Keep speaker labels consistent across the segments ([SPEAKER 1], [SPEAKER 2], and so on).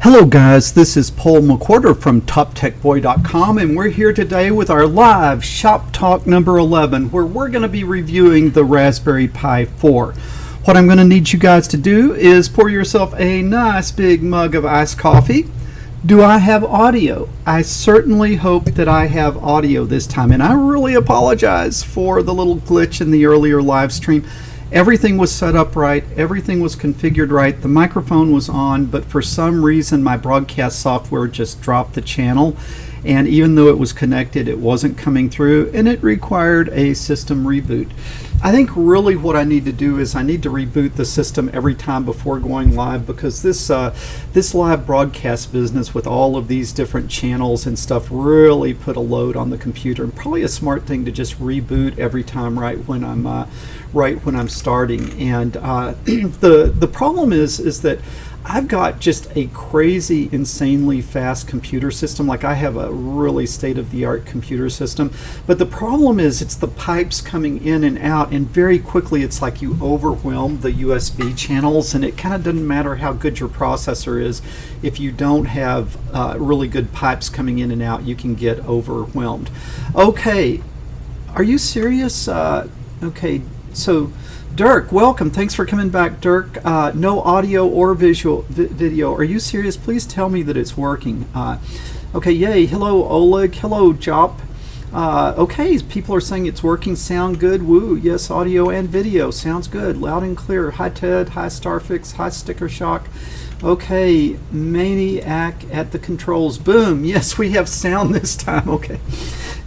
[SPEAKER 1] Hello guys, this is Paul McWhorter from TopTechBoy.com, and we're here today with our live Shop Talk number 11, where we're going to be reviewing the Raspberry Pi 4. What I'm going to need you guys to do is pour yourself a nice big mug of iced coffee. Do I have audio? I certainly hope that I have audio this time, and I really apologize for the little glitch in the earlier live stream. Everything was set up right, everything was configured right, the microphone was on, but for some reason my broadcast software just dropped the channel, and even though it was connected, it wasn't coming through, and it required a system reboot. I think really what I need to do is I need to reboot the system every time before going live, because this live broadcast business with all of these different channels and stuff really put a load on the computer, and probably a smart thing to just reboot every time right when I'm starting. And the problem is that I've got just a crazy, insanely fast computer system. Like, I have a really state-of-the-art computer system, but the problem is it's the pipes coming in and out, and very quickly it's like you overwhelm the USB channels, and it kind of doesn't matter how good your processor is. If you don't have really good pipes coming in and out, you can get overwhelmed. Okay, are you serious? Okay, so Dirk, welcome. Thanks for coming back, Dirk. No audio or video. Are you serious? Please tell me that it's working. Okay, yay. Hello, Oleg. Hello, Jop. Okay, people are saying it's working. Sound good. Woo. Yes, audio and video. Sounds good. Loud and clear. Hi, Ted. Hi, Starfix. Hi, Sticker Shock. Okay, Maniac at the controls. Boom. Yes, we have sound this time. Okay.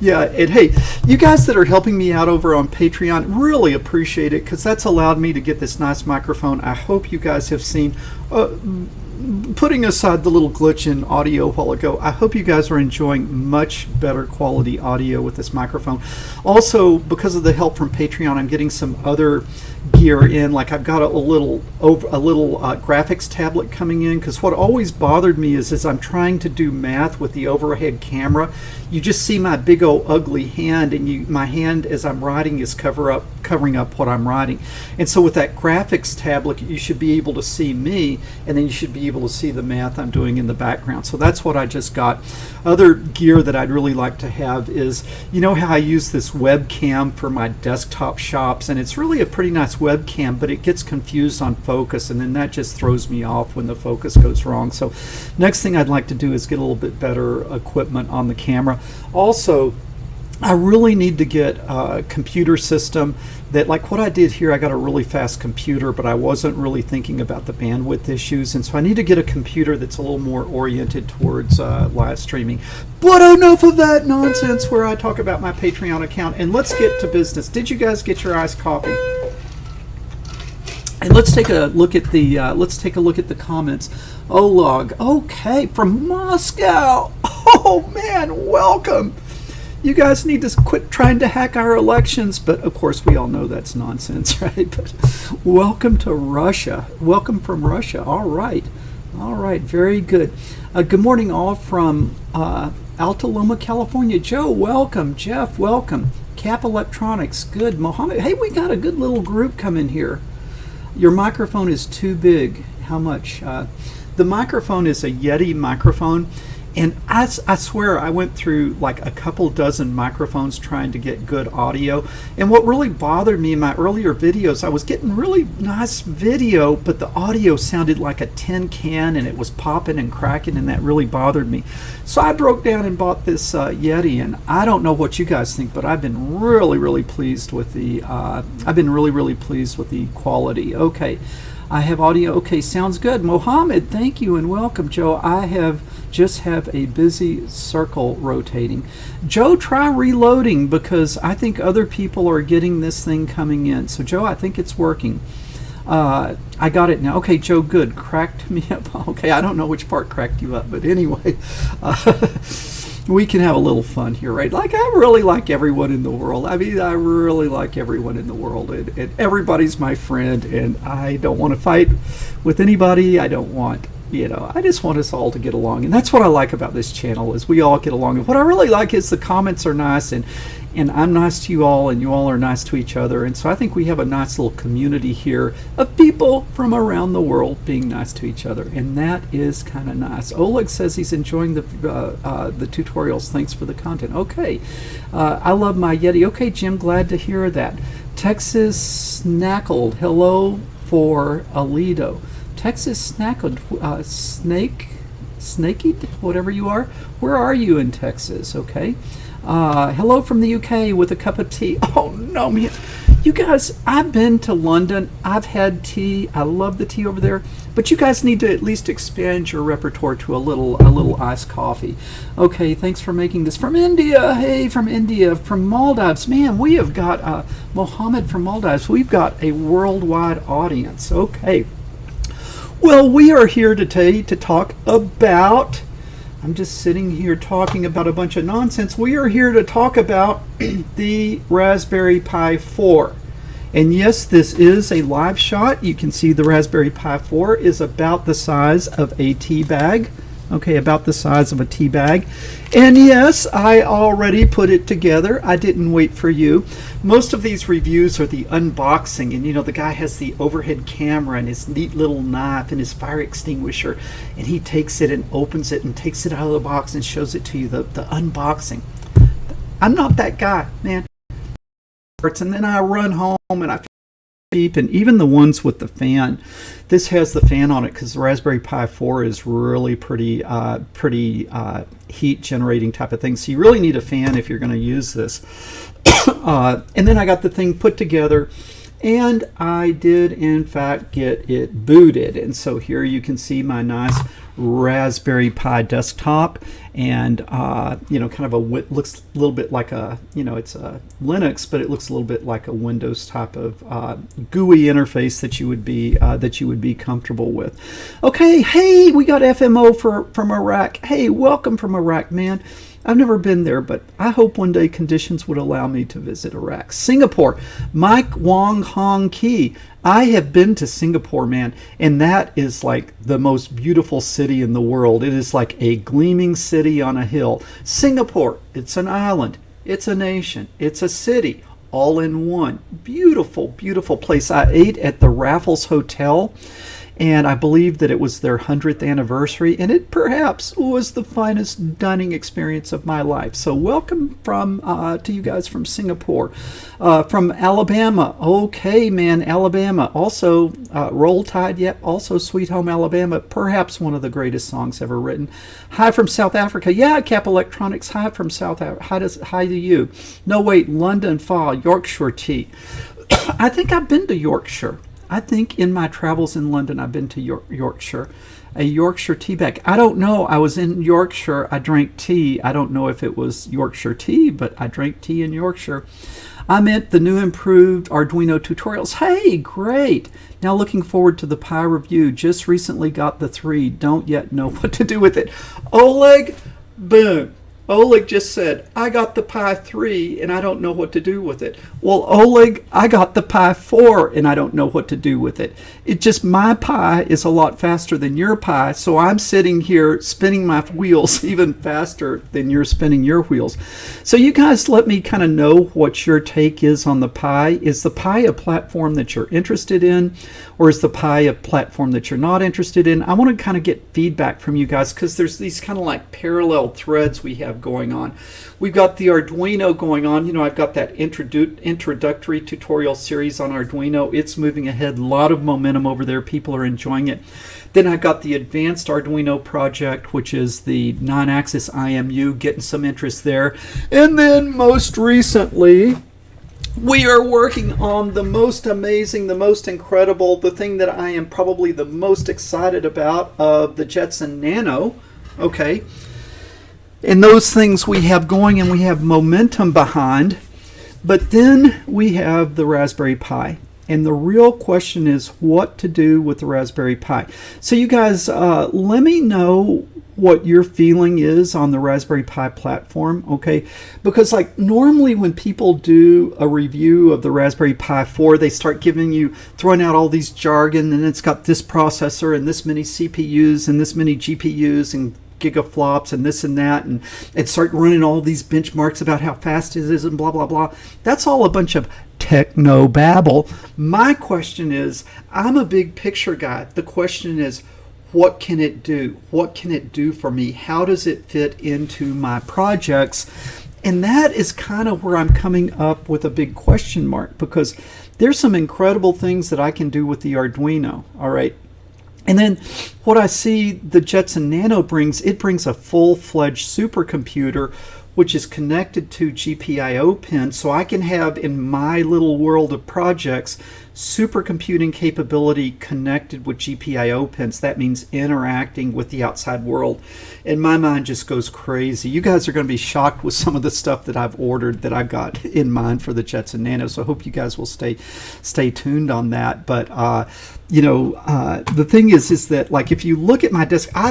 [SPEAKER 1] Yeah, and hey, you guys that are helping me out over on Patreon, really appreciate it, because that's allowed me to get this nice microphone. I hope you guys have seen, putting aside the little glitch in audio a while ago, I hope you guys are enjoying much better quality audio with this microphone. Also, because of the help from Patreon, I'm getting some other gear in. Like, I've got a little graphics tablet coming in, because what always bothered me is I'm trying to do math with the overhead camera. You just see my big old ugly hand, and my hand as I'm writing is covering up what I'm writing. And so with that graphics tablet, you should be able to see me, and then you should be able to see the math I'm doing in the background. So that's what I just got. Other gear that I'd really like to have is, you know how I use this webcam for my desktop shops, and it's really a pretty nice webcam, but it gets confused on focus, and then that just throws me off when the focus goes wrong. So next thing I'd like to do is get a little bit better equipment on the camera. Also, I really need to get a computer system that, like what I did here, I got a really fast computer, but I wasn't really thinking about the bandwidth issues, and so I need to get a computer that's a little more oriented towards live streaming. But enough of that nonsense where I talk about my Patreon account, and let's get to business. Did you guys get your iced coffee? And let's take a look at the comments. Olog, okay, from Moscow. Oh man, welcome. You guys need to quit trying to hack our elections, but of course we all know that's nonsense, right? But welcome to Russia. Welcome from Russia. All right, very good. Good morning, all from Alta Loma, California. Joe, welcome. Jeff, welcome. Cap Electronics, good. Mohammed, hey, we got a good little group coming here. Your microphone is too big. How much? The microphone is a Yeti microphone, and I swear I went through like a couple dozen microphones trying to get good audio. And what really bothered me in my earlier videos, I was getting really nice video, but the audio sounded like a tin can, and it was popping and cracking, and that really bothered me. So I broke down and bought this Yeti, and I don't know what you guys think, but I've been really pleased with the quality. Okay. I have audio. Okay, sounds good. Mohammed, thank you and welcome. Joe, I just have a busy circle rotating. Joe, try reloading, because I think other people are getting this thing coming in. So Joe, I think it's working. I got it now. Okay, Joe, good. Cracked me up. Okay, I don't know which part cracked you up, but anyway. We can have a little fun here, right? Like, I really like everyone in the world. I mean, I really like everyone in the world, and everybody's my friend, and I don't want to fight with anybody. I don't want, You know, I just want us all to get along, and that's what I like about this channel, is we all get along. And what I really like is the comments are nice, and I'm nice to you all, and you all are nice to each other. And so I think we have a nice little community here of people from around the world being nice to each other, and that is kind of nice. Oleg says he's enjoying the tutorials. Thanks for the content. Okay, I love my Yeti. Okay, Jim, glad to hear that. Texas Snackled, hello for Aledo. Texas Snackled, Snaky, whatever you are. Where are you in Texas? Okay. Hello from the UK with a cup of tea. Oh no, man. You guys, I've been to London. I've had tea. I love the tea over there. But you guys need to at least expand your repertoire to a little iced coffee. Okay, thanks for making this. From India. Hey, from India. From Maldives. Man, we have got Mohammed from Maldives. We've got a worldwide audience. Okay. Well, we are here today to talk about, I'm just sitting here talking about a bunch of nonsense. We are here to talk about the Raspberry Pi 4. And yes, this is a live shot. You can see the Raspberry Pi 4 is about the size of a tea bag. Okay, about the size of a tea bag. And yes, I already put it together. I didn't wait for you. Most of these reviews are the unboxing, and you know, the guy has the overhead camera and his neat little knife and his fire extinguisher, and he takes it and opens it and takes it out of the box and shows it to you, the unboxing. I'm not that guy, man. And then I run home and I cheap, and even the ones with the fan, this has the fan on it because the Raspberry Pi 4 is really pretty heat generating type of thing, so you really need a fan if you're going to use this. And then I got the thing put together, and I did in fact get it booted, and so here you can see my nice Raspberry Pi desktop, and you know, kind of looks a little bit like a, you know, it's a Linux, but it looks a little bit like a Windows type of GUI interface that you would be comfortable with. Okay, hey, we got FMO from Iraq. Hey, welcome from Iraq, man. I've never been there, but I hope one day conditions would allow me to visit Iraq. Singapore, Mike Wong Hong Ki. I have been to Singapore, man, and that is like the most beautiful city in the world. It is like a gleaming city on a hill. Singapore, it's an island, it's a nation, it's a city, all in one. Beautiful, beautiful place. I ate at the Raffles Hotel, and I believe that it was their 100th anniversary, and it perhaps was the finest dining experience of my life. So welcome to you guys from Singapore. From Alabama. Okay, man, Alabama. Also, Roll Tide, yep, also Sweet Home Alabama, perhaps one of the greatest songs ever written. Hi from South Africa. Yeah, Cap Electronics. Hi from South Africa. Hi to you. No, wait, London Fall, Yorkshire tea. I think I've been to Yorkshire. I think in my travels in London, I've been to Yorkshire. A Yorkshire tea bag. I don't know. I was in Yorkshire. I drank tea. I don't know if it was Yorkshire tea, but I drank tea in Yorkshire. I meant the new improved Arduino tutorials. Hey, great. Now looking forward to the Pi review. Just recently got the 3. Don't yet know what to do with it. Oleg, boom. Oleg just said, I got the Pi 3 and I don't know what to do with it. Well, Oleg, I got the Pi 4 and I don't know what to do with it. It just, my Pi is a lot faster than your Pi, so I'm sitting here spinning my wheels even faster than you're spinning your wheels. So you guys let me kind of know what your take is on the Pi. Is the Pi a platform that you're interested in, or is the Pi a platform that you're not interested in? I want to kind of get feedback from you guys because there's these kind of like parallel threads we have going on. We've got the Arduino going on. You know, I've got that introductory tutorial series on Arduino. It's moving ahead. A lot of momentum over there. People are enjoying it. Then I've got the advanced Arduino project, which is the 9-axis IMU, getting some interest there. And then most recently, we are working on the most amazing, the most incredible, the thing that I am probably the most excited about of the Jetson Nano. Okay. And those things we have going, and we have momentum behind. But then we have the Raspberry Pi. And the real question is what to do with the Raspberry Pi. So you guys, let me know what your feeling is on the Raspberry Pi platform, okay? Because like normally when people do a review of the Raspberry Pi 4, they start throwing out all these jargon, and it's got this processor and this many CPUs and this many GPUs and gigaflops and this and that, and start running all these benchmarks about how fast it is and blah, blah, blah. That's all a bunch of techno babble. My question is, I'm a big picture guy. The question is, what can it do? What can it do for me? How does it fit into my projects? And that is kind of where I'm coming up with a big question mark, because there's some incredible things that I can do with the Arduino, all right? And then what I see the Jetson Nano brings, it brings a full-fledged supercomputer which is connected to GPIO pins, so I can have in my little world of projects supercomputing capability connected with GPIO pins. That means interacting with the outside world. And my mind just goes crazy. You guys are going to be shocked with some of the stuff that I've ordered that I've got in mind for the Jetson Nano. So I hope you guys will stay tuned on that. But the thing is that like if you look at my desk, I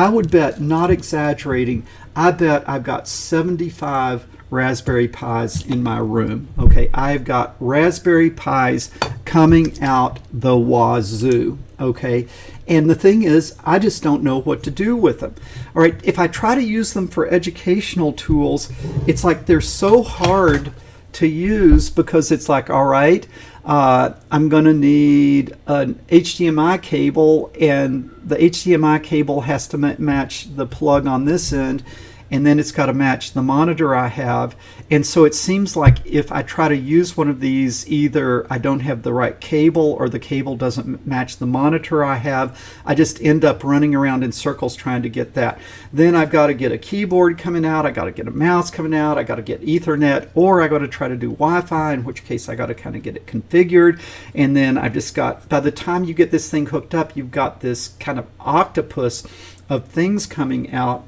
[SPEAKER 1] would bet, not exaggerating, I bet I've got 75 Raspberry Pis in my room. Okay, I've got Raspberry Pis coming out the wazoo. Okay, and the thing is, I just don't know what to do with them. All right, if I try to use them for educational tools, it's like they're so hard to use because it's like, all right, I'm going to need an HDMI cable, and the HDMI cable has to match the plug on this end, and then it's got to match the monitor I have. And so it seems like if I try to use one of these, either I don't have the right cable or the cable doesn't match the monitor I have. I just end up running around in circles trying to get that. Then I've got to get a keyboard coming out, I got to get a mouse coming out, I got to get Ethernet, or I got to try to do Wi-Fi, in which case I got to kind of get it configured. And then I've just got, by the time you get this thing hooked up, you've got this kind of octopus of things coming out.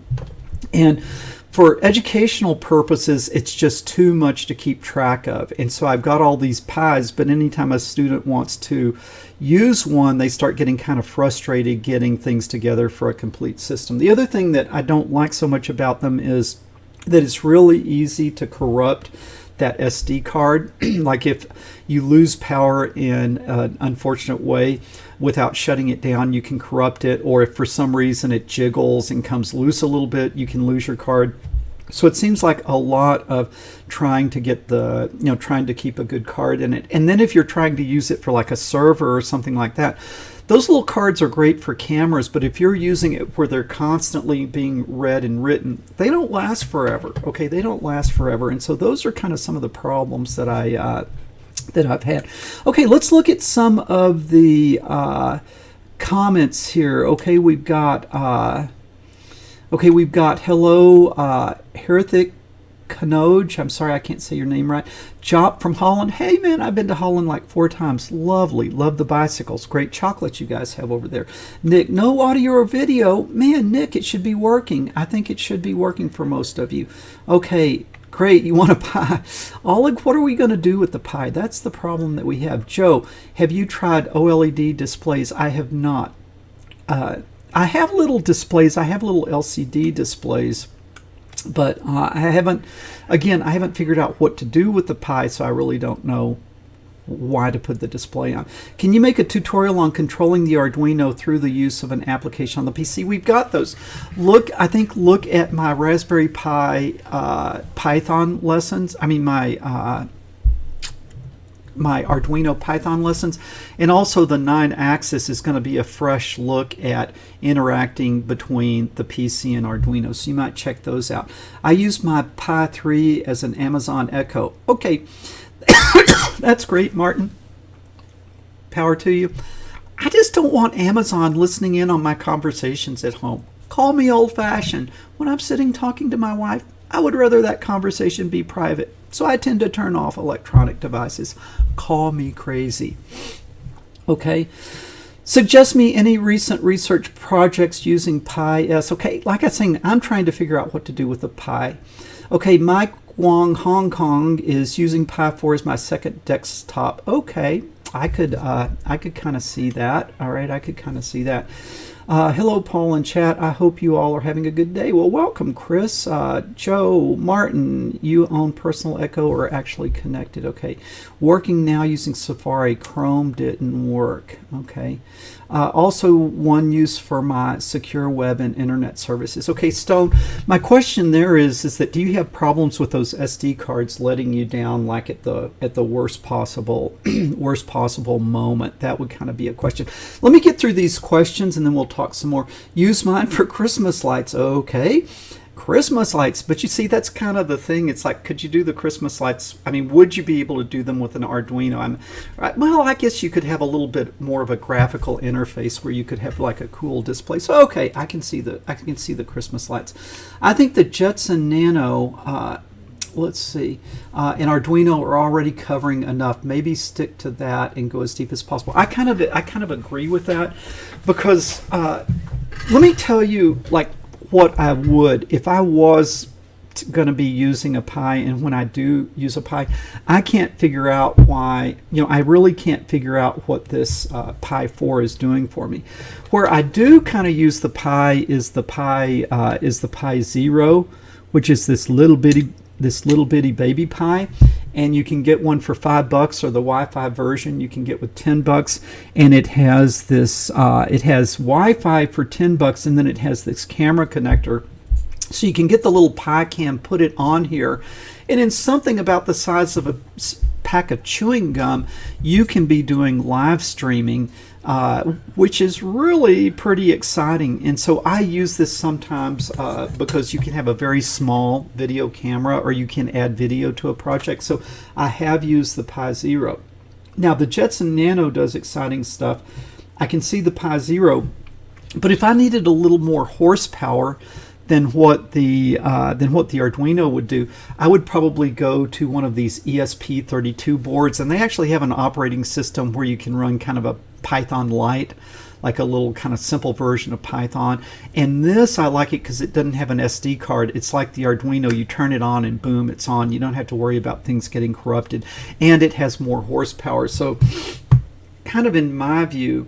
[SPEAKER 1] And for educational purposes, it's just too much to keep track of. And so I've got all these Pis, but anytime a student wants to use one, they start getting kind of frustrated getting things together for a complete system. The other thing that I don't like so much about them is that it's really easy to corrupt that SD card. Like if you lose power in an unfortunate way without shutting it down, you can corrupt it, or if for some reason it jiggles and comes loose a little bit, you can lose your card. So it seems like a lot of trying to get trying to keep a good card in it. And then if you're trying to use it for like a server or something like that, those little cards are great for cameras, but if you're using it where they're constantly being read and written, they don't last forever. Okay, they don't last forever. And so those are kind of some of the problems that I've had. Okay, let's look at some of the comments here. Okay, we've got hello, Herithik Kanoj. I'm sorry, I can't say your name right. Jop from Holland. Hey man, I've been to Holland like 4 times. Lovely. Love the bicycles. Great chocolate you guys have over there. Nick, no audio or video. Man, Nick, it should be working. I think it should be working for most of you. Okay, great. You want a Pi. Oleg, what are we going to do with the Pi? That's the problem that we have. Joe, have you tried OLED displays? I have not. I have little displays. I have little LCD displays. But I haven't figured out what to do with the Pi, so I really don't know why to put the display on. Can you make a tutorial on controlling the Arduino through the use of an application on the PC? We've got those. Look at my Raspberry Pi Python lessons. I mean my Arduino Python lessons, and also the 9-axis is going to be a fresh look at interacting between the PC and Arduino, so you might check those out. I use my Pi 3 as an Amazon Echo. Okay, that's great, Martin. Power to you. I just don't want Amazon listening in on my conversations at home. Call me old-fashioned. When I'm sitting talking to my wife, I would rather that conversation be private. So I tend to turn off electronic devices. Call me crazy. Okay. Suggest me any recent research projects using Pi S. Okay, like I was saying, I'm trying to figure out what to do with the Pi. Okay, Mike Wong Hong Kong is using Pi 4 as my second desktop. Okay, I could kind of see that. All right, I could kind of see that. Hello, Paul and chat. I hope you all are having a good day. Well, welcome, Chris. Joe, Martin, you own Personal Echo or actually connected. Okay. Working now using Safari. Chrome didn't work. Okay. Also, one use for my secure web and internet services. Okay, Stone, my question there is that do you have problems with those SD cards letting you down like at the worst possible moment? That would kind of be a question. Let me get through these questions and then we'll talk some more. Use mine for Christmas lights. Okay. Christmas lights, but you see, that's kind of the thing. It's like, could you do the Christmas lights? I mean, would you be able to do them with an Arduino? Well, I guess you could have a little bit more of a graphical interface where you could have like a cool display. So okay, I can see the Christmas lights. I think the Jetson Nano, let's see, and Arduino are already covering enough. Maybe stick to that and go as deep as possible. I kind of agree with that, because let me tell you, like, what I would if I was going to be using a Pi, and when I do use a Pi, I can't figure out why, I really can't figure out what this Pi 4 is doing for me. Where I do kind of use the Pi is the Pi Zero, which is this little bitty baby Pi, and you can get one for $5, or the Wi-Fi version you can get with $10, and it has this it has Wi-Fi for $10, and then it has this camera connector, so you can get the little Pi cam, put it on here, and in something about the size of a pack of chewing gum, you can be doing live streaming, which is really pretty exciting. And so I use this sometimes because you can have a very small video camera, or you can add video to a project. So I have used the Pi Zero. Now the Jetson Nano does exciting stuff. I can see the Pi Zero, but if I needed a little more horsepower than what the Arduino would do, I would probably go to one of these ESP32 boards, and they actually have an operating system where you can run kind of a Python Lite, like a little kind of simple version of Python. And this, I like it because it doesn't have an SD card. It's like the Arduino. You turn it on and boom, it's on. You don't have to worry about things getting corrupted, and it has more horsepower. So kind of in my view,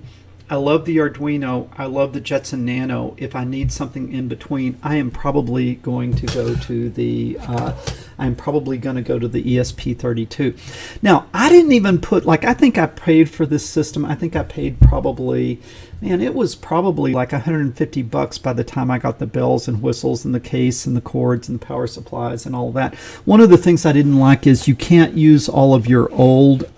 [SPEAKER 1] I love the Arduino, I love the Jetson Nano. If I need something in between, I am probably going to go to the ESP32. Now, I didn't even put, like, I think I paid for this system. I think I paid probably, man, it was probably like $150 by the time I got the bells and whistles and the case and the cords and the power supplies and all that. One of the things I didn't like is you can't use all of your old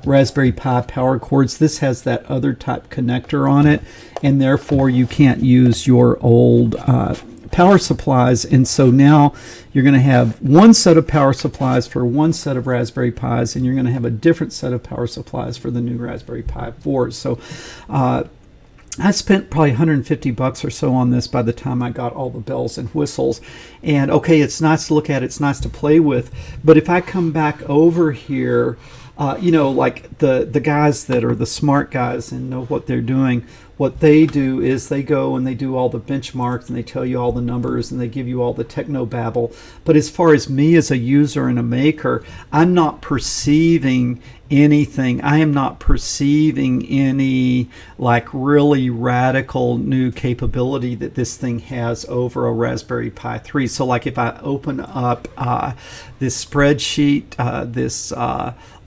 [SPEAKER 1] Raspberry Pi power cords. This has that other type connector on it, and therefore you can't use your old power supplies. And so now you're going to have one set of power supplies for one set of Raspberry Pis, and you're going to have a different set of power supplies for the new Raspberry Pi 4s. So I spent probably $150 or so on this by the time I got all the bells and whistles. And okay, it's nice to look at, it's nice to play with, but if I come back over here, like the guys that are the smart guys and know what they're doing, what they do is they go and they do all the benchmarks, and they tell you all the numbers, and they give you all the techno babble. But as far as me as a user and a maker, I'm not perceiving anything. I am not perceiving any like really radical new capability that this thing has over a Raspberry Pi 3. So like if I open up this spreadsheet, this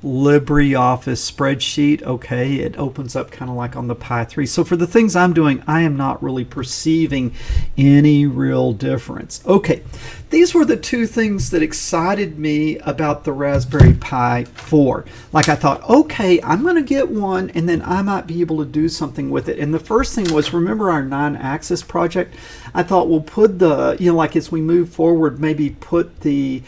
[SPEAKER 1] LibreOffice spreadsheet, okay, it opens up kind of like on the Pi 3. So for the things I'm doing, I am not really perceiving any real difference. Okay, these were the two things that excited me about the Raspberry Pi 4. Like I thought, okay, I'm going to get one and then I might be able to do something with it. And the first thing was, remember our 9-axis project? I thought we'll put the, like as we move forward, maybe put the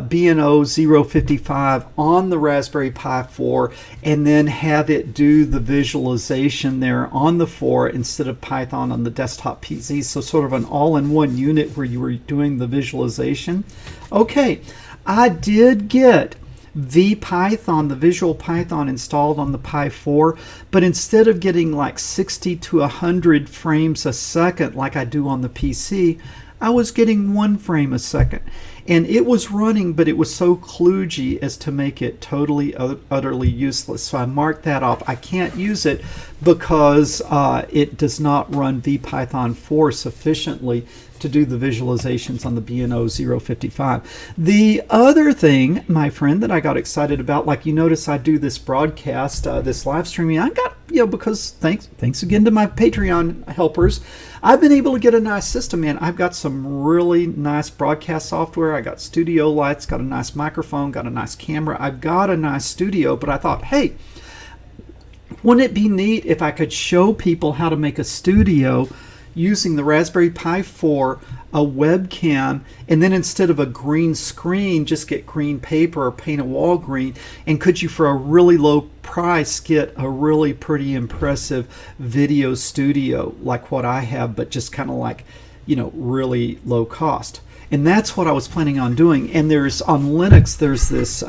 [SPEAKER 1] B&O 055 on the Raspberry Pi 4 and then have it do the visualization there on the 4 instead of Python on the desktop PC. So sort of an all-in-one unit where you were doing the visualization. Okay, I did get VPython, the Visual Python, installed on the Pi 4, but instead of getting like 60 to 100 frames a second like I do on the PC, I was getting 1 frame a second. and it was running, but it was so kludgy as to make it totally utterly useless. So I marked that off. I can't use it because it does not run VPython 4 sufficiently to do the visualizations on the B&O 055. The other thing, my friend, that I got excited about, like you notice I do this broadcast, this live streaming, I got, because thanks again to my Patreon helpers, I've been able to get a nice system, man. I've got some really nice broadcast software. I got studio lights, got a nice microphone, got a nice camera. I've got a nice studio, but I thought, hey, wouldn't it be neat if I could show people how to make a studio using the Raspberry Pi 4, a webcam, and then instead of a green screen, just get green paper or paint a wall green, and could you, for a really low price, get a really pretty impressive video studio like what I have, but just kind of like, really low cost. And that's what I was planning on doing. And there's, on Linux, there's this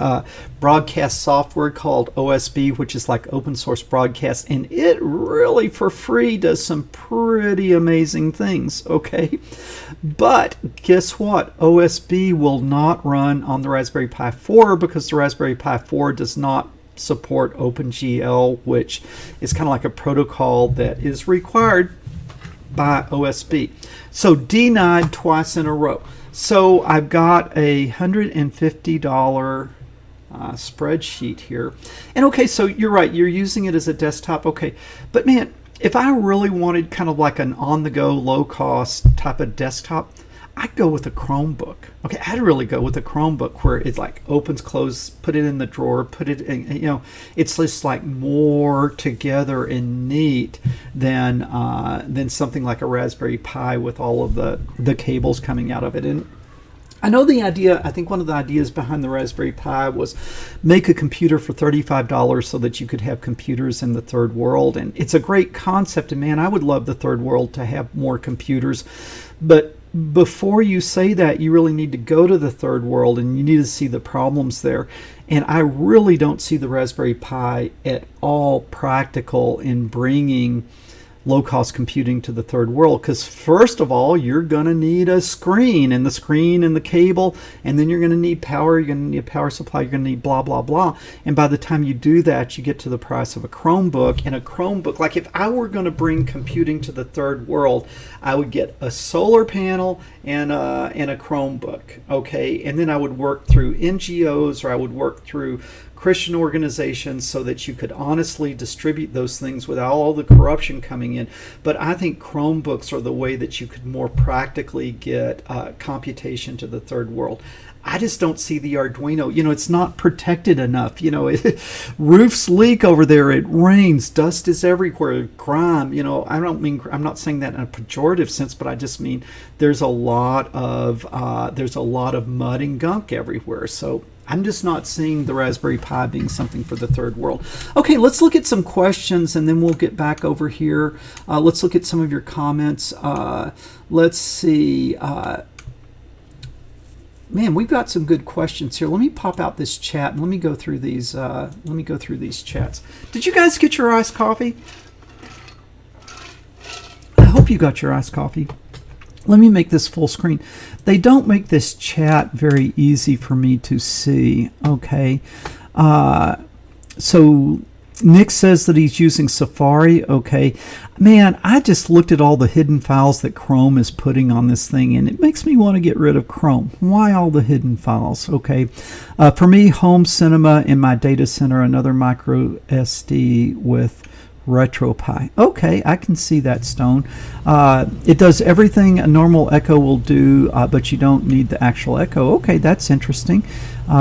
[SPEAKER 1] broadcast software called OSB, which is like open source broadcast, and it really for free does some pretty amazing things, okay? But guess what? OSB will not run on the Raspberry Pi 4 because the Raspberry Pi 4 does not support OpenGL, which is kind of like a protocol that is required by OSB. So denied twice in a row. So I've got a $150 spreadsheet here. And okay, so you're right, you're using it as a desktop. Okay, but man, if I really wanted kind of like an on-the-go, low-cost type of desktop, I'd go with a Chromebook. Okay, I'd really go with a Chromebook where it's like opens, close, put it in the drawer, put it in, it's just like more together and neat than something like a Raspberry Pi with all of the cables coming out of it. And I know the idea, I think one of the ideas behind the Raspberry Pi was make a computer for $35 so that you could have computers in the third world. And it's a great concept, and man, I would love the third world to have more computers. But before you say that, you really need to go to the third world and you need to see the problems there. And I really don't see the Raspberry Pi at all practical in bringing low-cost computing to the third world, because first of all, you're going to need a screen and the cable, and then you're going to need power, you're going to need a power supply, you're going to need blah, blah, blah. And by the time you do that, you get to the price of a Chromebook. And a Chromebook, like if I were going to bring computing to the third world, I would get a solar panel and a Chromebook, okay? And then I would work through NGOs, or I would work through Christian organizations so that you could honestly distribute those things without all the corruption coming in. But I think Chromebooks are the way that you could more practically get computation to the third world. I just don't see the Arduino. It's not protected enough. Roofs leak over there. It rains. Dust is everywhere. Grime. I'm not saying that in a pejorative sense, but I just mean there's a lot of mud and gunk everywhere. So I'm just not seeing the Raspberry Pi being something for the third world. Okay, let's look at some questions, and then we'll get back over here. Let's look at some of your comments. Let's see. Man, we've got some good questions here. Let me pop out this chat and let me go through these. Chats. Did you guys get your iced coffee? I hope you got your iced coffee. Let me make this full screen. They don't make this chat very easy for me to see. Okay. So Nick says that he's using Safari. Okay. Man, I just looked at all the hidden files that Chrome is putting on this thing, and it makes me want to get rid of Chrome. Why all the hidden files? Okay. For me, home cinema in my data center, another micro SD with RetroPie. Okay, I can see that, Stone. It does everything a normal Echo will do, but you don't need the actual Echo. Okay, that's interesting.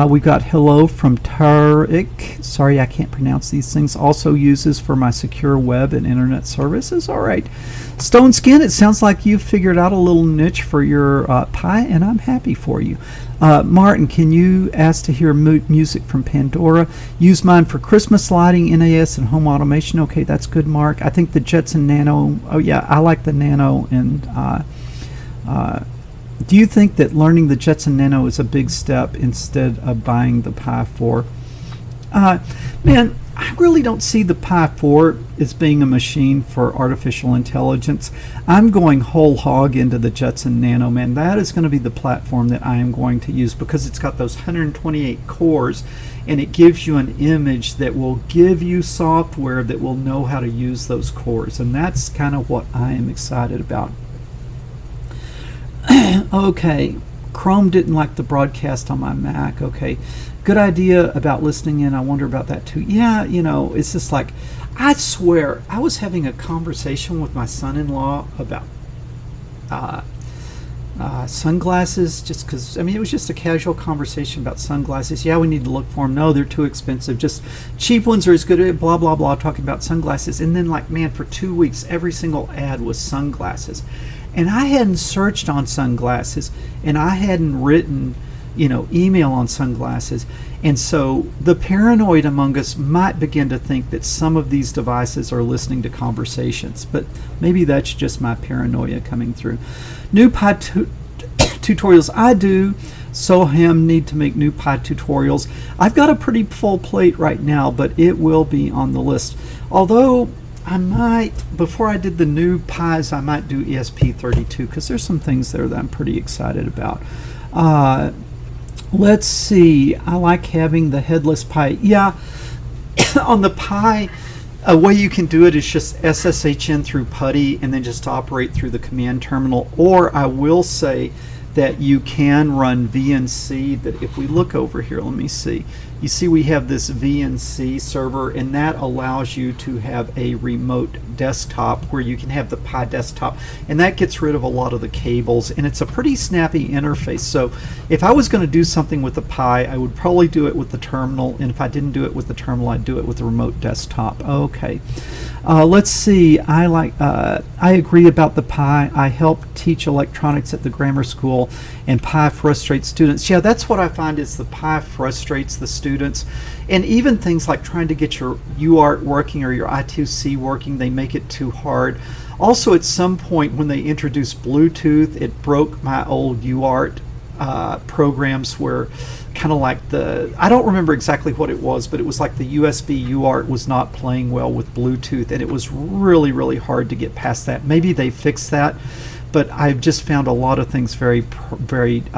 [SPEAKER 1] We've got hello from Tariq. Sorry, I can't pronounce these things. Also uses for my secure web and internet services. All right. Stone Skin, it sounds like you've figured out a little niche for your Pi, and I'm happy for you. Martin, can you ask to hear music from Pandora? Use mine for Christmas lighting, NAS, and home automation. Okay, that's good, Mark. I think the Jetson Nano, oh yeah, I like the Nano. And do you think that learning the Jetson Nano is a big step instead of buying the Pi 4? Man, I really don't see the Pi 4 as being a machine for artificial intelligence. I'm going whole hog into the Jetson Nano, man. That is going to be the platform that I am going to use because it's got those 128 cores, and it gives you an image that will give you software that will know how to use those cores, and that's kind of what I am excited about. Okay, Chrome didn't like the broadcast on my Mac. Okay, good idea about listening in. I wonder about that too. Yeah, you know, it's just like, I swear, I was having a conversation with my son-in-law about sunglasses, just because, I mean, it was just a casual conversation about sunglasses. Yeah, we need to look for them. No, they're too expensive. Just cheap ones are as good, blah, blah, blah, talking about sunglasses. And then, like, man, for 2 weeks, every single ad was sunglasses. And I hadn't searched on sunglasses, and I hadn't written, you know, email on sunglasses. And so the paranoid among us might begin to think that some of these devices are listening to conversations, but maybe that's just my paranoia coming through. New Pi tutorials, I do. Soham need to make new Pi tutorials. I've got a pretty full plate right now, but it will be on the list. Although I might, before I did the new Pis, I might do ESP32 because there's some things there that I'm pretty excited about. Let's see, I like having the headless Pi. Yeah, on the Pi, a way you can do it is just SSHN through PuTTY and then just operate through the command terminal. Or I will say that you can run VNC, that if we look over here, let me see. You see we have this VNC server, and that allows you to have a remote desktop where you can have the Pi desktop, and that gets rid of a lot of the cables, and it's a pretty snappy interface. So if I was going to do something with the Pi, I would probably do it with the terminal, and if I didn't do it with the terminal, I'd do it with the remote desktop. Okay, let's see. I agree about the Pi. I help teach electronics at the grammar school, and Pi frustrates students. Yeah, that's what I find is the Pi frustrates the students. And even things like trying to get your UART working or your I2C working, they make it too hard. Also, at some point when they introduced Bluetooth, it broke my old UART programs where kind of like I don't remember exactly what it was, but it was like the USB UART was not playing well with Bluetooth, and it was really, really hard to get past that. Maybe they fixed that, but I've just found a lot of things very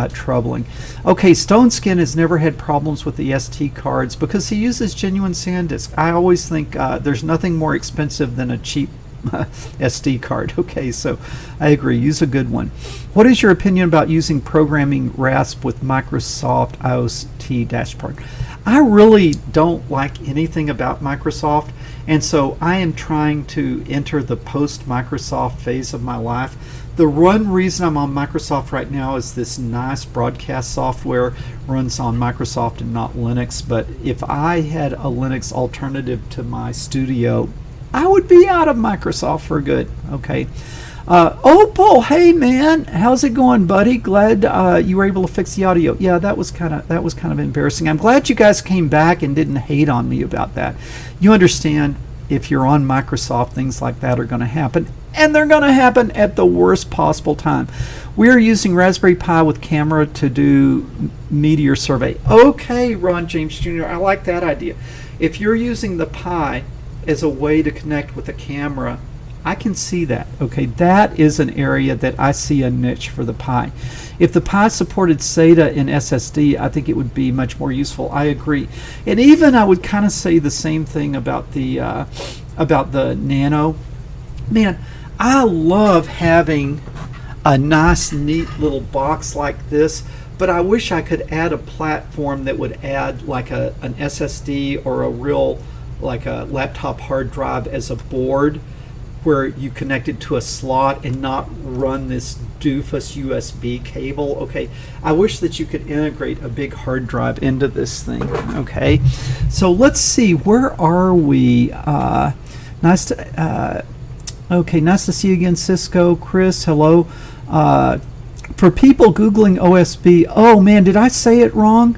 [SPEAKER 1] troubling. Okay, Stone Skin has never had problems with the SD cards because he uses genuine SanDisk. I always think there's nothing more expensive than a cheap SD card. Okay, so I agree, use a good one. What is your opinion about using programming RASP with Microsoft IoT dashboard? I really don't like anything about Microsoft, and so I am trying to enter the post-Microsoft phase of my life. The one reason I'm on Microsoft right now is this nice broadcast software runs on Microsoft and not Linux, but if I had a Linux alternative to my studio, I would be out of Microsoft for good. Okay. Opal, hey man, how's it going, buddy? Glad you were able to fix the audio. Yeah, that was kind of embarrassing. I'm glad you guys came back and didn't hate on me about that. You understand, if you're on Microsoft, things like that are going to happen, and they're going to happen at the worst possible time. We're using Raspberry Pi with camera to do meteor survey. Okay, Ron James Jr., I like that idea. If you're using the Pi as a way to connect with a camera, I can see that. Okay, that is an area that I see a niche for the Pi. If the Pi supported SATA and SSD, I think it would be much more useful. I agree. And even I would kind of say the same thing about the Nano. Man, I love having a nice, neat little box like this, but I wish I could add a platform that would add like an SSD or a real, like a laptop hard drive as a board where you connect it to a slot and not run this doofus USB cable. Okay, I wish that you could integrate a big hard drive into this thing. Okay, so let's see, where are we? Nice to see you again, Cisco. Chris, hello. For people Googling OSB, oh man, did I say it wrong?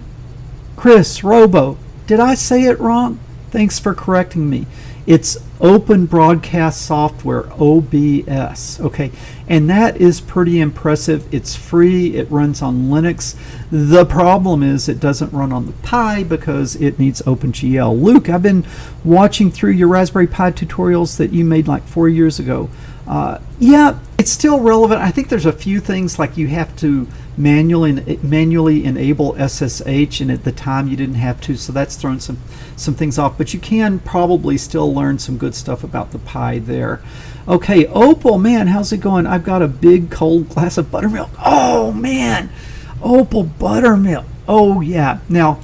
[SPEAKER 1] Chris, Robo, did I say it wrong? Thanks for correcting me. It's Open Broadcast Software, OBS. Okay, and that is pretty impressive. It's free. It runs on Linux. The problem is it doesn't run on the Pi because it needs OpenGL. Luke, I've been watching through your Raspberry Pi tutorials that you made like 4 years ago. Yeah, it's still relevant. I think there's a few things like you have to manually enable SSH, and at the time you didn't have to, so that's thrown some things off. But you can probably still learn some good stuff about the Pi there. Okay, Opal, man, how's it going? I've got a big cold glass of buttermilk. Oh man, Opal buttermilk. Oh yeah. Now,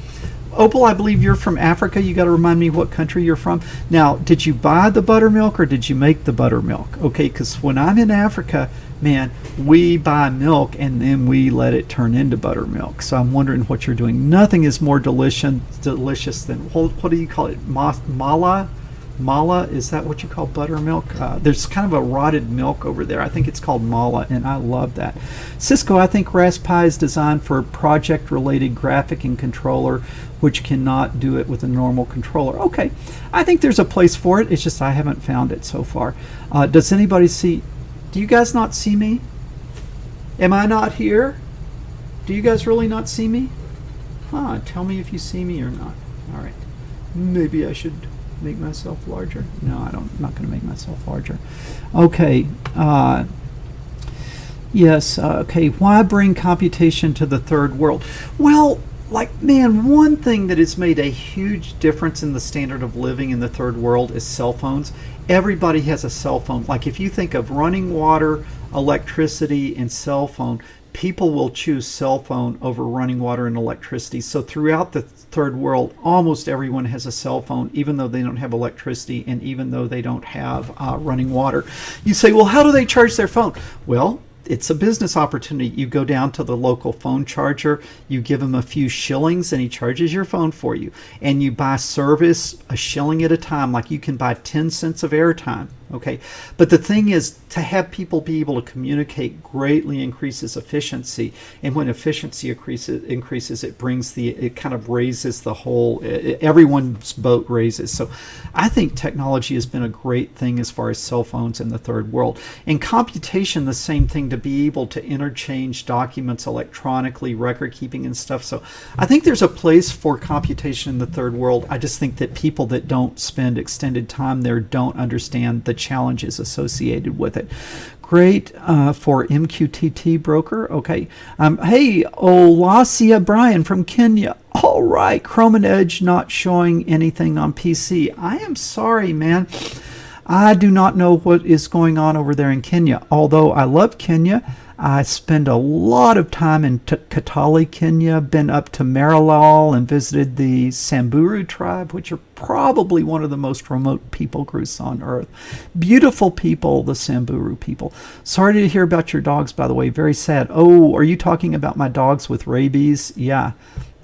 [SPEAKER 1] Opal, I believe you're from Africa. You got to remind me what country you're from. Now, did you buy the buttermilk or did you make the buttermilk? Okay, because when I'm in Africa, man, we buy milk and then we let it turn into buttermilk. So I'm wondering what you're doing. Nothing is more delicious than, what do you call it? Mala? Mala, is that what you call buttermilk? There's kind of a rotted milk over there. I think it's called mala, and I love that. Cisco, I think Raspberry is designed for project-related graphic and controller, which cannot do it with a normal controller. Okay, I think there's a place for it. It's just I haven't found it so far. Does anybody see? Do you guys not see me? Am I not here? Do you guys really not see me? Tell me if you see me or not. All right. Maybe I should make myself larger. No, I'm not going to make myself larger. Okay. Yes. Okay. Why bring computation to the third world? Well, like, man, one thing that has made a huge difference in the standard of living in the third world is cell phones. Everybody has a cell phone. Like, if you think of running water, electricity, and cell phone, people will choose cell phone over running water and electricity. So throughout the third world, almost everyone has a cell phone, even though they don't have electricity and even though they don't have running water. You say, well, how do they charge their phone? Well, it's a business opportunity. You go down to the local phone charger, you give him a few shillings, and he charges your phone for you. And you buy service a shilling at a time, like you can buy 10 cents of airtime. Okay, but the thing is, to have people be able to communicate greatly increases efficiency, and when efficiency increases, it kind of raises the whole, everyone's boat raises. So I think technology has been a great thing as far as cell phones in the third world. And computation, the same thing, to be able to interchange documents electronically, record keeping and stuff. So I think there's a place for computation in the third world. I just think that people that don't spend extended time there don't understand the challenges associated with it. Great for MQTT broker. Okay. Hey, Olasia Brian from Kenya. All right. Chrome and Edge not showing anything on PC. I am sorry, man. I do not know what is going on over there in Kenya. Although I love Kenya, I spend a lot of time in Kitale, Kenya, been up to Marilal and visited the Samburu tribe, which are probably one of the most remote people groups on earth. Beautiful people, the Samburu people. Sorry to hear about your dogs, by the way. Very sad. Oh, are you talking about my dogs with rabies? Yeah.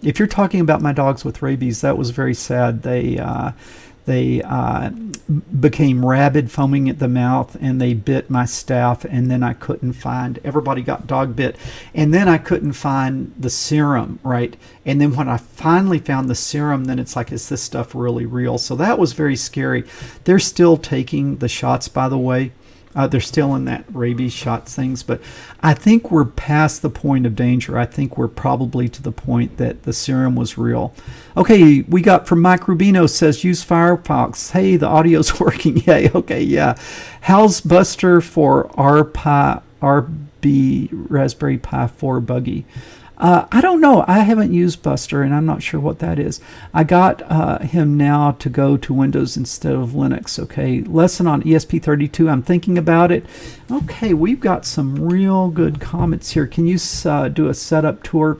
[SPEAKER 1] If you're talking about my dogs with rabies, that was very sad. They became rabid, foaming at the mouth, and they bit my staff, and then I couldn't find, everybody got dog bit, and then I couldn't find the serum, right? And then when I finally found the serum, then it's like, is this stuff really real? So that was very scary. They're still taking the shots, by the way. They're still in that rabies shots things, but I think we're past the point of danger. I think we're probably to the point that the serum was real. Okay, we got from Mike Rubino says, use Firefox. Hey, the audio's working. Yay, okay, yeah. How's Buster for RB Raspberry Pi 4 buggy? I don't know. I haven't used Buster, and I'm not sure what that is. I got him now to go to Windows instead of Linux. Okay, lesson on ESP32. I'm thinking about it. Okay, we've got some real good comments here. Can you do a setup tour?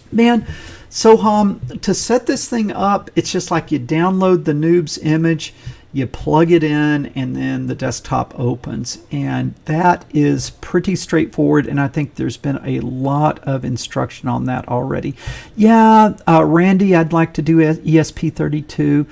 [SPEAKER 1] Man, so to set this thing up, it's just like you download the noob's image, you plug it in, and then the desktop opens. And that is pretty straightforward, and I think there's been a lot of instruction on that already. Yeah, Randy, I'd like to do ESP32.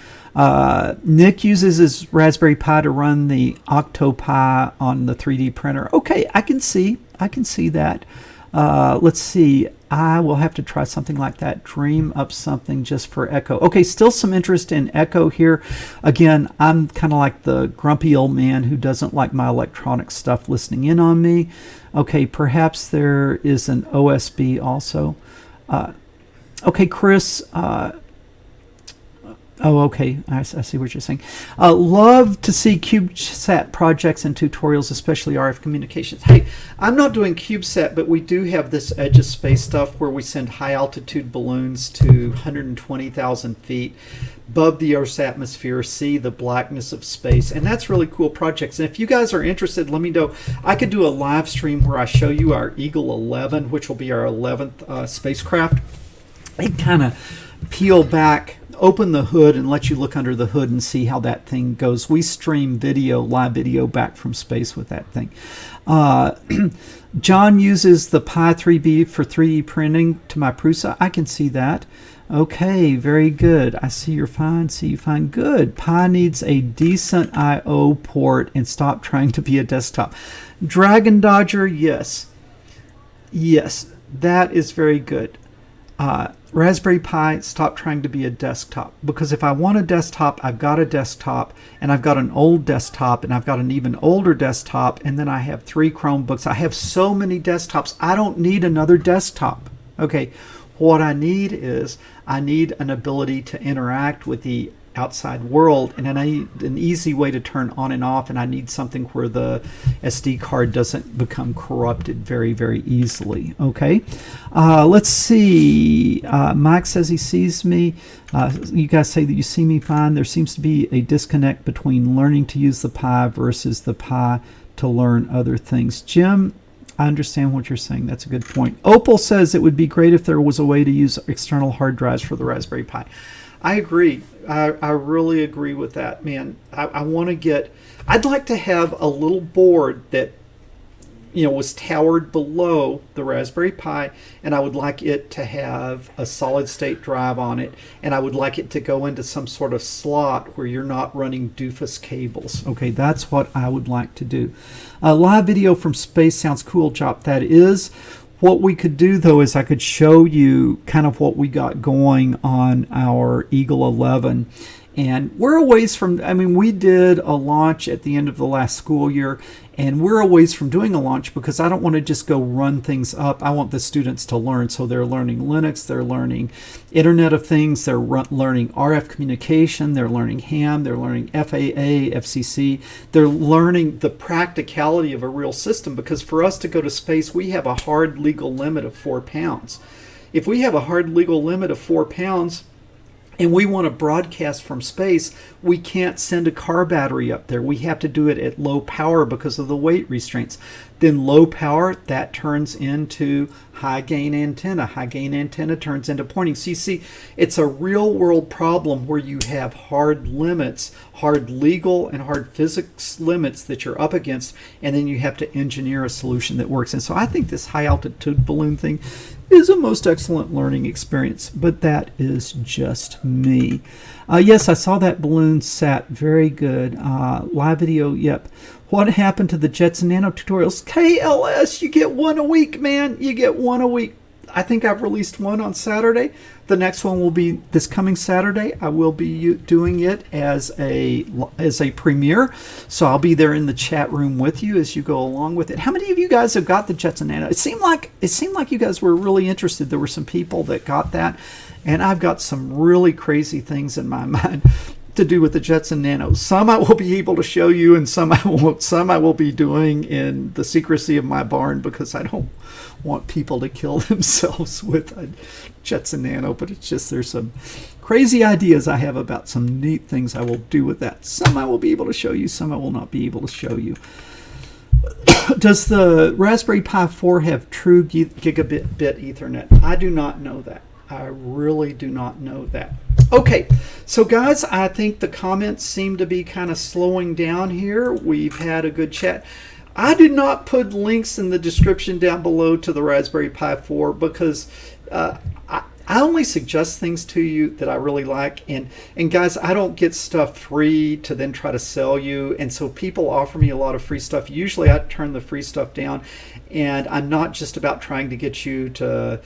[SPEAKER 1] Nick uses his Raspberry Pi to run the Octopi on the 3D printer. Okay, I can see that. Let's see. I will have to try something like that. Dream up something just for Echo. Okay, still some interest in Echo here. Again, I'm kind of like the grumpy old man who doesn't like my electronic stuff listening in on me. Okay, perhaps there is an OSB also. Okay, Chris. Oh, okay. I see what you're saying. Love to see CubeSat projects and tutorials, especially RF communications. Hey, I'm not doing CubeSat, but we do have this Edge of Space stuff where we send high-altitude balloons to 120,000 feet above the Earth's atmosphere, see the blackness of space, and that's really cool projects. And if you guys are interested, let me know. I could do a live stream where I show you our Eagle 11, which will be our 11th spacecraft. It kind of peel back, open the hood, and let you look under the hood and see how that thing goes. We stream video, live video back from space with that thing. John uses the Pi 3B for 3D printing to my Prusa. I can see that. Okay, very good. I see you're fine. See you fine. Good. Pi needs a decent I/O port and stop trying to be a desktop. Dragon Dodger, yes. Yes, that is very good. Raspberry Pi, stop trying to be a desktop, because if I want a desktop, I've got a desktop, and I've got an old desktop, and I've got an even older desktop, and then I have 3 Chromebooks. I have so many desktops. I don't need another desktop. Okay, what I need is I need an ability to interact with the outside world, and I need an easy way to turn on and off, and I need something where the SD card doesn't become corrupted very, very easily. Okay, let's see. Mike says he sees me. You guys say that you see me fine. There seems to be a disconnect between learning to use the Pi versus the Pi to learn other things. Jim, I understand what you're saying. That's a good point. Opal says it would be great if there was a way to use external hard drives for the Raspberry Pi. I agree. I really agree with that, man. I want to get, I'd like to have a little board that, you know, was towered below the Raspberry Pi, and I would like it to have a solid state drive on it, and I would like it to go into some sort of slot where you're not running doofus cables. Okay, that's what I would like to do. Live video from space sounds cool, Jop. That is. What we could do, though, is I could show you kind of what we got going on our Eagle 11. And we're a ways from, I mean, we did a launch at the end of the last school year, and we're a ways from doing a launch because I don't want to just go run things up. I want the students to learn. So they're learning Linux, they're learning Internet of Things, they're learning RF communication, they're learning ham, they're learning FAA, FCC, they're learning the practicality of a real system, because for us to go to space, we have a hard legal limit of 4 pounds. If we have a hard legal limit of 4 pounds, and we want to broadcast from space, we can't send a car battery up there. We have to do it at low power because of the weight restraints. Then low power, that turns into high gain antenna. High gain antenna turns into pointing. So you see, it's a real world problem where you have hard limits, hard legal and hard physics limits that you're up against, and then you have to engineer a solution that works. And so I think this high altitude balloon thing is a most excellent learning experience, but that is just me. Yes, I saw that balloon sat. Very good. Live video, yep. What happened to the Jetson Nano tutorials? KLS, you get one a week, man. You get one a week. I think I've released one on Saturday. The next one will be this coming Saturday. I will be doing it as a premiere, so I'll be there in the chat room with you as you go along with it. How many of you guys have got the Jetson Nano? It seemed like you guys were really interested. There were some people that got that, and I've got some really crazy things in my mind to do with the Jetson Nano. Some I will be able to show you, and some I won't. Some I will be doing in the secrecy of my barn because I don't want people to kill themselves with a Jetson Nano. But it's just, there's some crazy ideas I have about some neat things I will do with that. Some I will be able to show you, some I will not be able to show you. Does the Raspberry Pi 4 have true gigabit Ethernet? I do not know that. I really do not know that. Okay, so guys, I think the comments seem to be kind of slowing down here. We've had a good chat. I did not put links in the description down below to the Raspberry Pi 4 because I I only suggest things to you that I really like. And guys, I don't get stuff free to then try to sell you. And so people offer me a lot of free stuff. Usually I turn the free stuff down. And I'm not just about trying to get you to,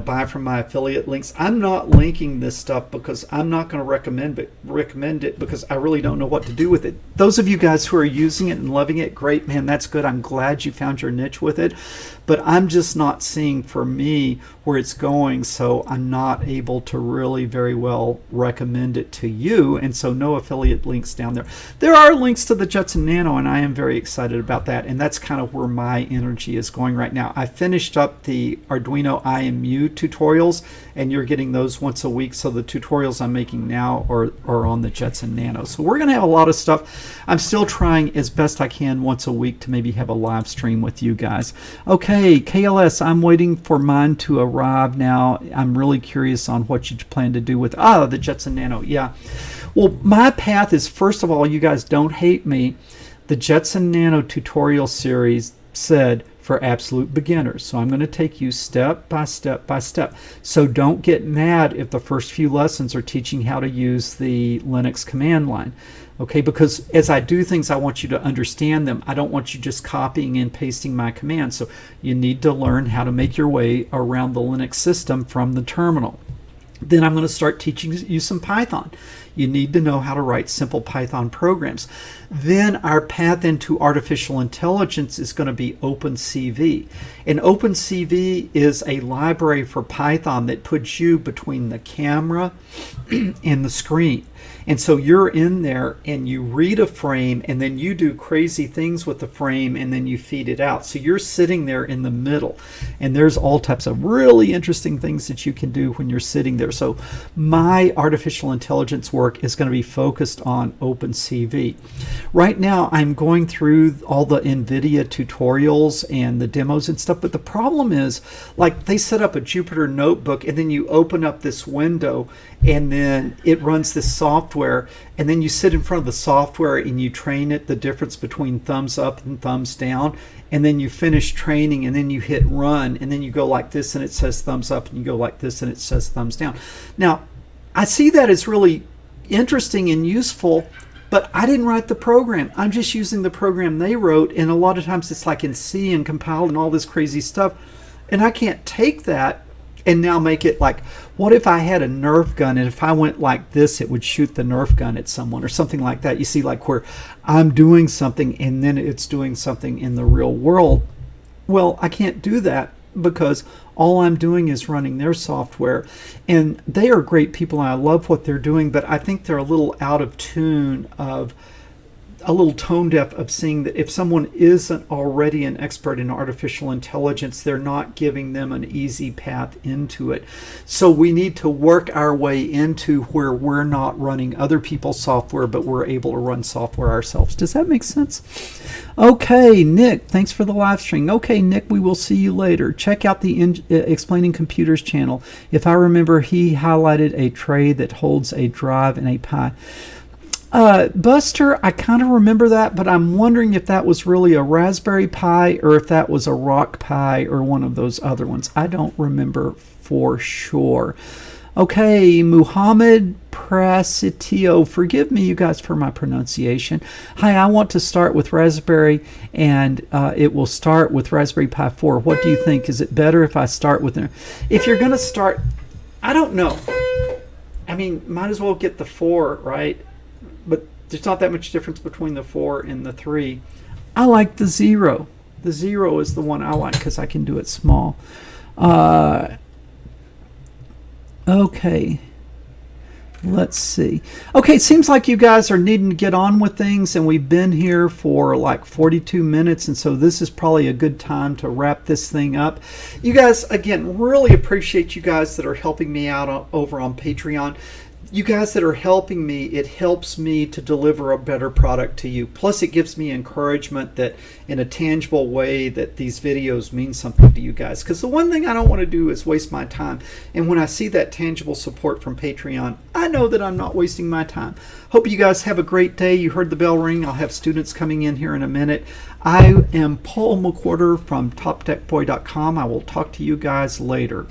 [SPEAKER 1] buy from my affiliate links. I'm not linking this stuff because I'm not going to recommend it because I really don't know what to do with it. Those of you guys who are using it and loving it, great, man, that's good. I'm glad you found your niche with it. But I'm just not seeing for me where it's going, so I'm not able to really very well recommend it to you. And so no affiliate links down there. There are links to the Jetson Nano, and I am very excited about that. And that's kind of where my energy is going right now. I finished up the Arduino IMU tutorials, and you're getting those once a week. So the tutorials I'm making now are on the Jetson Nano. So we're going to have a lot of stuff. I'm still trying as best I can once a week to maybe have a live stream with you guys. Okay, KLS, I'm waiting for mine to arrive now. I'm really curious on what you plan to do with the Jetson Nano. Yeah. Well, my path is, first of all, you guys don't hate me. The Jetson Nano tutorial series said for absolute beginners. So I'm going to take you step by step by step. So don't get mad if the first few lessons are teaching how to use the Linux command line. Okay, because as I do things, I want you to understand them. I don't want you just copying and pasting my commands. So you need to learn how to make your way around the Linux system from the terminal. Then I'm going to start teaching you some Python. You need to know how to write simple Python programs. Then our path into artificial intelligence is going to be OpenCV. And OpenCV is a library for Python that puts you between the camera and the screen. And so you're in there and you read a frame and then you do crazy things with the frame and then you feed it out. So you're sitting there in the middle, and there's all types of really interesting things that you can do when you're sitting there. So my artificial intelligence work is going to be focused on OpenCV. Right now I'm going through all the NVIDIA tutorials and the demos and stuff, but the problem is, like, they set up a Jupyter notebook and then you open up this window and then it runs this software, and then you sit in front of the software and you train it the difference between thumbs up and thumbs down, and then you finish training and then you hit run and then you go like this and it says thumbs up, and you go like this and it says thumbs down. Now I see that as really interesting and useful, but I didn't write the program. I'm just using the program they wrote, and a lot of times it's like in C and compiled and all this crazy stuff, and I can't take that and now make it like, what if I had a Nerf gun and if I went like this it would shoot the Nerf gun at someone or something like that. You see, like where I'm doing something and then it's doing something in the real world. Well, I can't do that because all I'm doing is running their software, and they are great people and I love what they're doing, but I think they're a little out of tune, of a little tone deaf, of seeing that if someone isn't already an expert in artificial intelligence, they're not giving them an easy path into it. So we need to work our way into where we're not running other people's software, but we're able to run software ourselves. Does that make sense? Okay, Nick, thanks for the live stream. Okay, Nick, we will see you later. Check out the Explaining Computers channel. If I remember, he highlighted a tray that holds a drive and a Pi. Buster, I kind of remember that, but I'm wondering if that was really a Raspberry Pi or if that was a Rock Pi or one of those other ones. I don't remember for sure. Okay, Muhammad Prasitio, forgive me, you guys, for my pronunciation. Hi, I want to start with Raspberry, and it will start with Raspberry Pi 4. What do you think? Is it better if I start with it? If you're going to start, I don't know. I mean, might as well get the 4, right? But there's not that much difference between the 4 and the 3. I like the 0. The 0 is the one I like because I can do it small. Okay. Let's see. Okay, it seems like you guys are needing to get on with things, and we've been here for like 42 minutes, and so this is probably a good time to wrap this thing up. You guys, again, really appreciate you guys that are helping me out over on Patreon. You guys that are helping me, it helps me to deliver a better product to you. Plus, it gives me encouragement that in a tangible way that these videos mean something to you guys. Because the one thing I don't want to do is waste my time. And when I see that tangible support from Patreon, I know that I'm not wasting my time. Hope you guys have a great day. You heard the bell ring. I'll have students coming in here in a minute. I am Paul McWhorter from TopTechBoy.com. I will talk to you guys later.